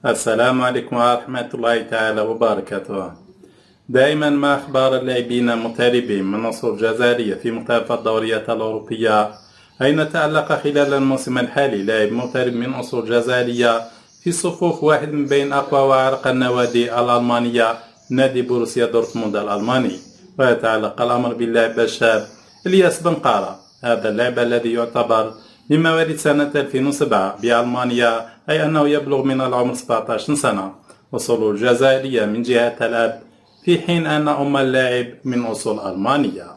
السلام عليكم ورحمة الله تعالى وبركاته. دائما ما أخبار اللاعبين المغتربين من أصول جزائرية في مختلف الدوريات الأوروبية، أين تألق خلال الموسم الحالي لاعب مغترب من أصول جزائرية في صفوف واحد من بين أقوى وأعرق النوادي الألمانية، نادي بروسيا دورتموند الألماني. ويتعلق الأمر باللاعب الشاب إلياس بنقارة. هذا اللاعب الذي يعتبر من مواليد سنة 2007 بألمانيا، أي أنه يبلغ من العمر 17 سنة. أصوله الجزائرية من جهة الأب، في حين أن أم اللاعب من أصول ألمانية.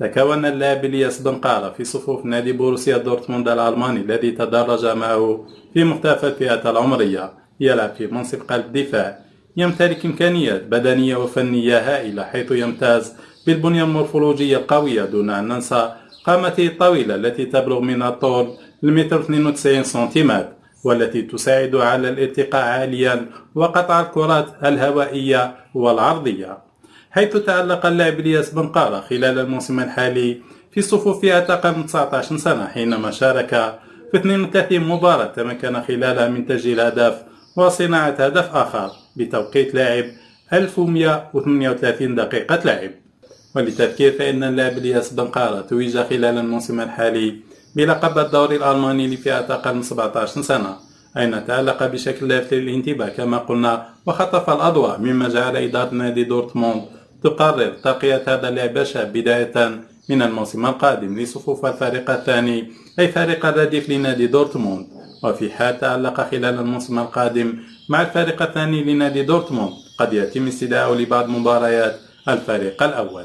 تكون اللاعب إلياس بنقارة في صفوف نادي بروسيا دورتموند الألماني الذي تدرج معه في مختلف الفئات العمرية. يلعب في منصب قلب دفاع، يمتلك إمكانيات بدنية وفنية هائلة، حيث يمتاز بالبنية المورفولوجية القوية، دون أن ننسى قامته الطويلة التي تبلغ من الطول 192 سنتيمتر، والتي تساعد على الارتقاء عاليا وقطع الكرات الهوائية والعرضية. حيث تألق اللاعب إلياس بنقارة خلال الموسم الحالي في صفوف فئة أقل من 19 سنة، حينما شارك في 32 مباراة تمكن خلالها من تسجيل هدف وصناعة هدف آخر، بتوقيت لاعب 1138 دقيقة لعب. وللتذكير فإن اللاعب إلياس بنقارة توج خلال الموسم الحالي بلقب الدوري الألماني لفئة أقل من 17 سنة، أين تألق بشكل لافت للانتباه كما قلنا وخطف الأضواء، مما جعل إدارة نادي دورتموند تقرر ترقية هذا اللاعب الشاب بداية من الموسم القادم لصفوف الفريق الثاني، أي فريق الرديف لنادي دورتموند. وفي حال تألق خلال الموسم القادم مع الفريق الثاني لنادي دورتموند، قد يتم استدعاءه لبعض مباريات الفريق الأول.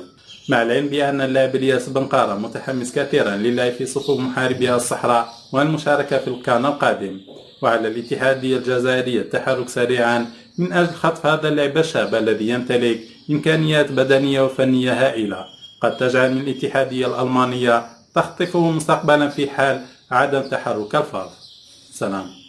مع العلم بأن اللاعب إلياس بنقارة متحمس كثيرا للعب في صفوف محاربي الصحراء والمشاركة في الكان القادم، وعلى الاتحادية الجزائرية التحرك سريعا من أجل خطف هذا اللاعب الشاب الذي يمتلك إمكانيات بدنية وفنية هائلة، قد تجعل من الاتحادية الألمانية تخطفه مستقبلا في حال عدم تحرك الفرد. سلام.